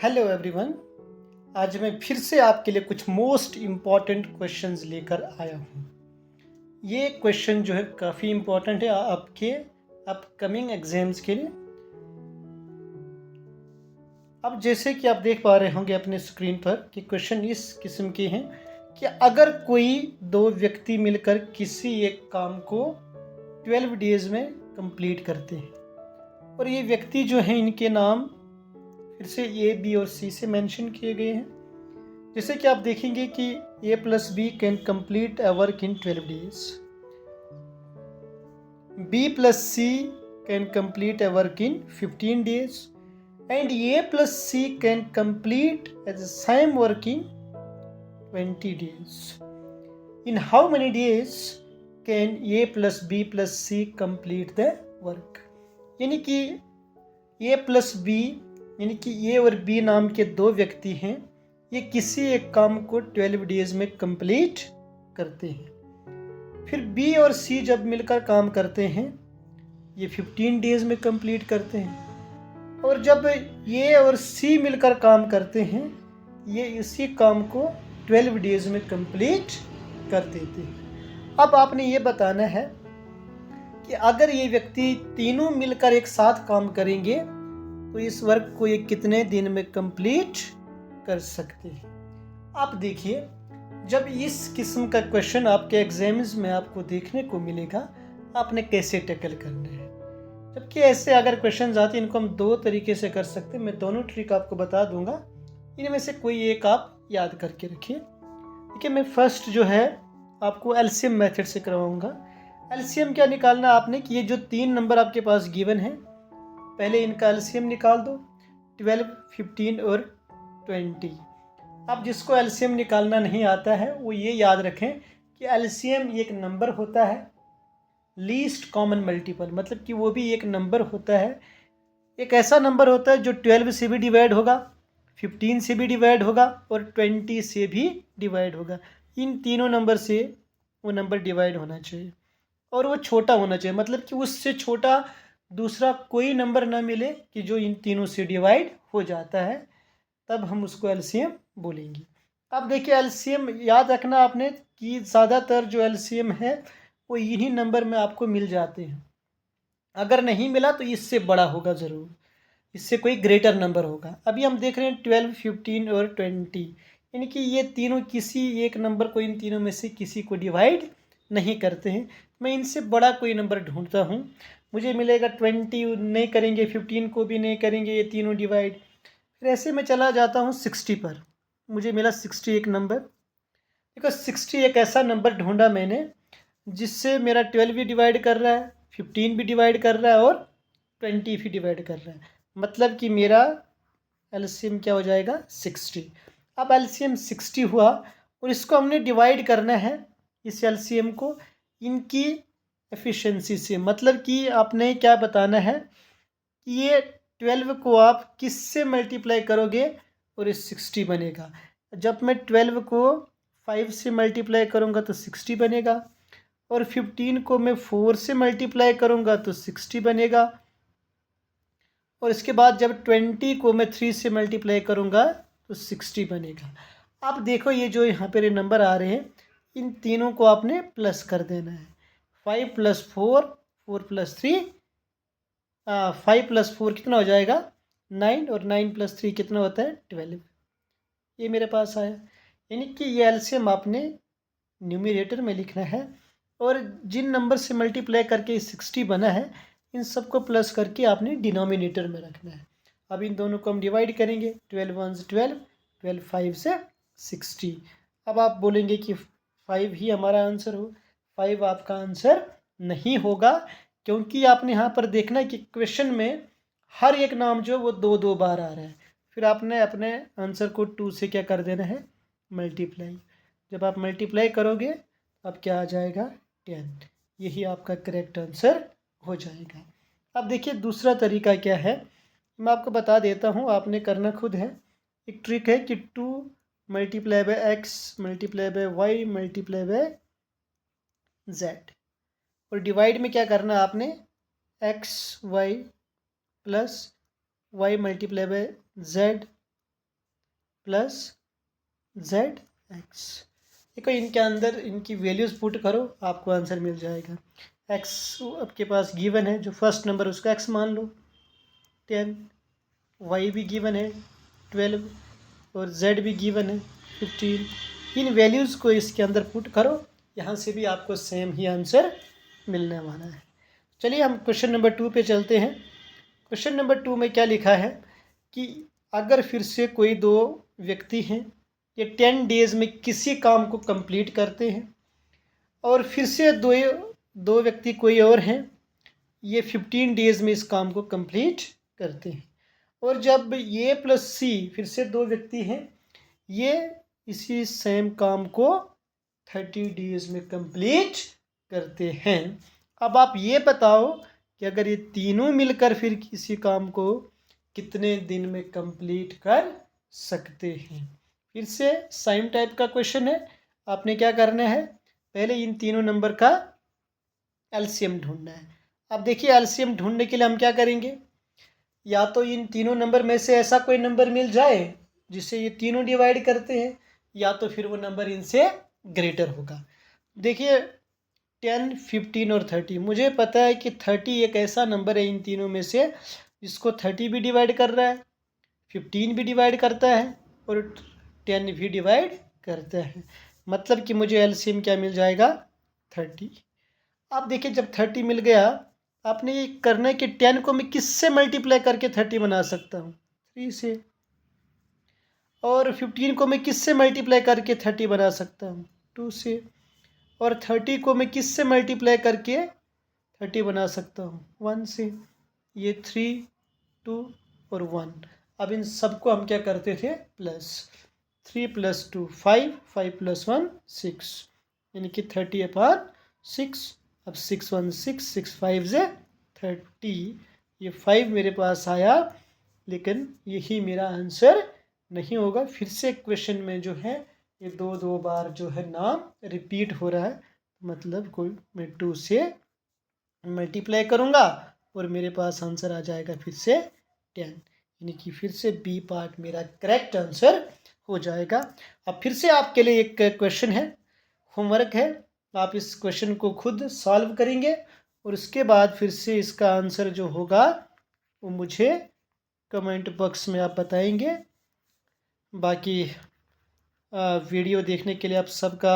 Hello everyone. आज मैं फिर से आपके लिए कुछ मोस्ट इम्पॉर्टेंट क्वेश्चंस लेकर आया हूँ। ये क्वेश्चन जो है काफ़ी इम्पॉर्टेंट है आपके अपकमिंग एग्जाम्स के लिए। अब जैसे कि आप देख पा रहे होंगे अपने स्क्रीन पर कि क्वेश्चन इस किस्म के हैं कि अगर कोई दो व्यक्ति मिलकर किसी एक काम को 12 डेज में कंप्लीट करते हैं और ये व्यक्ति जो हैं इनके नाम फिर से ए, बी और सी से मेंशन किए गए हैं। जैसे कि आप देखेंगे कि A plus B can complete a work in 12 days, B plus C can complete a work in 15 days and A plus C can complete the same work in 20 days. In how many days can A plus B plus C complete the work? यानी कि A plus B यानी कि ए और B नाम के दो व्यक्ति हैं, ये किसी एक काम को 12 डेज में कंप्लीट करते हैं। फिर बी और सी जब मिलकर काम करते हैं ये 15 डेज में कंप्लीट करते हैं और जब ए और सी मिलकर काम करते हैं ये इसी काम को 12 डेज में कंप्लीट कर देते हैं। अब आपने ये बताना है कि अगर ये व्यक्ति तीनों मिलकर एक साथ काम करेंगे तो इस वर्क को ये कितने दिन में कंप्लीट कर सकते हैं। आप देखिए, जब इस किस्म का क्वेश्चन आपके एग्जाम्स में आपको देखने को मिलेगा आपने कैसे टैकल करना है। जबकि ऐसे अगर क्वेश्चंस आते हैं इनको हम दो तरीके से कर सकते हैं। मैं दोनों ट्रिक आपको बता दूंगा, इनमें से कोई एक आप याद करके रखिए। देखिए, मैं फर्स्ट जो है आपको एलसीएम मेथड से करवाऊंगा। एलसीएम क्या निकालना आपने कि ये जो तीन नंबर आपके पास गिवन है पहले इनका एलसीएम निकाल दो, 12, 15 और 20। अब जिसको एलसीएम निकालना नहीं आता है वो ये याद रखें कि एलसीएम एक नंबर होता है, लीस्ट कॉमन मल्टीपल, मतलब कि वो भी एक नंबर होता है, एक ऐसा नंबर होता है जो 12 से भी डिवाइड होगा, 15 से भी डिवाइड होगा और 20 से भी डिवाइड होगा। इन तीनों नंबर से वो नंबर डिवाइड होना चाहिए और वो छोटा होना चाहिए, मतलब कि उससे छोटा दूसरा कोई नंबर ना मिले कि जो इन तीनों से डिवाइड हो जाता है, तब हम उसको एलसीएम बोलेंगे। अब देखिए, एलसीएम याद रखना आपने कि ज़्यादातर जो एलसीएम है वो इन्हीं नंबर में आपको मिल जाते हैं। अगर नहीं मिला तो इससे बड़ा होगा ज़रूर, इससे कोई ग्रेटर नंबर होगा। अभी हम देख रहे हैं 12, 15 और 20, यानी कि ये तीनों किसी एक नंबर को इन तीनों में से किसी को डिवाइड नहीं करते हैं। मैं इनसे बड़ा कोई नंबर ढूंढता हूँ, मुझे मिलेगा 20 नहीं करेंगे, 15 को भी नहीं करेंगे ये तीनों डिवाइड। फिर ऐसे मैं चला जाता हूँ 60 पर, मुझे मिला 60 एक नंबर। देखो 60 एक ऐसा नंबर ढूंढा मैंने जिससे मेरा 12 भी डिवाइड कर रहा है, 15 भी डिवाइड कर रहा है और 20 भी डिवाइड कर रहा है, मतलब कि मेरा एलसीएम क्या हो जाएगा 60। अब एलसीएम 60 हुआ और इसको हमने डिवाइड करना है इस एलसीएम को इनकी एफिशिएंसी से, मतलब कि आपने क्या बताना है कि ये 12 को आप किससे मल्टीप्लाई करोगे और ये 60 बनेगा। जब मैं 12 को 5 से मल्टीप्लाई करूँगा तो 60 बनेगा और 15 को मैं 4 से मल्टीप्लाई करूँगा तो 60 बनेगा और इसके बाद जब 20 को मैं 3 से मल्टीप्लाई करूँगा तो 60 बनेगा। अब देखो ये जो यहाँ पर नंबर आ रहे हैं इन तीनों को आपने प्लस कर देना है। 5 + 4, 4 + 3, 5 + 4 कितना हो जाएगा 9 और 9 + 3 कितना होता है 12। ये मेरे पास आया, यानी कि ये एलसीएम आपने न्यूमरेटर में लिखना है और जिन नंबर से मल्टीप्लाई करके 60 बना है इन सबको प्लस करके आपने डिनोमिनेटर में रखना है। अब इन दोनों को हम डिवाइड करेंगे, 12 1 12, 12 5 से 60। अब आप बोलेंगे कि 5 ही हमारा आंसर हो, 5 आपका आंसर नहीं होगा, क्योंकि आपने यहाँ पर देखना है कि क्वेश्चन में हर एक नाम जो वो दो दो बार आ रहा है। फिर आपने अपने आंसर को 2 से क्या कर देना है मल्टीप्लाई। जब आप मल्टीप्लाई करोगे अब क्या आ जाएगा 10, यही आपका करेक्ट आंसर हो जाएगा। अब देखिए दूसरा तरीका क्या है, मैं आपको बता देता हूँ, आपने करना खुद है। एक ट्रिक है कि 2 × x × y × z और डिवाइड में क्या करना है आपने x y + y × z plus Z x. देखो इनके अंदर इनकी वैल्यूज़ पुट करो, आपको आंसर मिल जाएगा। एक्स आपके पास गिवन है, जो फर्स्ट नंबर उसका एक्स मान लो 10, वाई भी गिवन है 12 और जेड भी गिवन है 15। इन वैल्यूज़ को इसके अंदर पुट करो, यहाँ से भी आपको सेम ही आंसर मिलने वाला है। चलिए हम क्वेश्चन नंबर 2 पे चलते हैं। क्वेश्चन नंबर 2 में क्या लिखा है कि अगर फिर से कोई दो व्यक्ति हैं, ये 10 डेज़ में किसी काम को कंप्लीट करते हैं, और फिर से दो व्यक्ति कोई और हैं, ये 15 डेज़ में इस काम को कंप्लीट करते हैं। और जब ए प्लस सी फिर से दो व्यक्ति हैं, ये इसी सेम काम को 30 डेज़ में कंप्लीट करते हैं। अब आप ये बताओ कि अगर ये तीनों मिलकर फिर किसी काम को कितने दिन में कंप्लीट कर सकते हैं। फिर से सेम टाइप का क्वेश्चन है। आपने क्या करना है, पहले इन तीनों नंबर का एलसीएम ढूंढना है। अब देखिए एलसीएम ढूंढने के लिए हम क्या करेंगे, या तो इन तीनों नंबर में से ऐसा कोई नंबर मिल जाए जिसे ये तीनों डिवाइड करते हैं, या तो फिर वो नंबर इनसे ग्रेटर होगा। देखिए 10, 15 और 30, मुझे पता है कि 30 एक ऐसा नंबर है इन तीनों में से जिसको 30 भी डिवाइड कर रहा है, 15 भी डिवाइड करता है और 10 भी डिवाइड करता है। मतलब कि मुझे एलसीएम क्या मिल जाएगा, 30। अब देखिए जब 30 मिल गया, आपने ये करना है कि 10 को मैं किससे मल्टीप्लाई करके 30 बना सकता हूँ, 3 से। और 15 को मैं किससे मल्टीप्लाई करके 30 बना सकता हूँ, 2 से। और 30 को मैं किससे मल्टीप्लाई करके 30 बना सकता हूँ, 1 से। ये 3, 2 और 1। अब इन सबको हम क्या करते थे, प्लस। 3 + 2 5, 5 + 1 6, यानी कि 30/6। अब 6 1 6, 6 5 से 30। ये 5 मेरे पास आया, लेकिन यही मेरा आंसर नहीं होगा। फिर से क्वेश्चन में जो है ये दो बार जो है नाम रिपीट हो रहा है, मतलब कोई मैं 2 से मल्टीप्लाई करूँगा और मेरे पास आंसर आ जाएगा फिर से 10, यानी कि फिर से बी पार्ट मेरा करेक्ट आंसर हो जाएगा। अब फिर से आपके लिए एक क्वेश्चन है, होमवर्क है। आप इस क्वेश्चन को खुद सॉल्व करेंगे और उसके बाद फिर से इसका आंसर जो होगा वो मुझे कमेंट बॉक्स में आप बताएंगे। बाकी वीडियो देखने के लिए आप सबका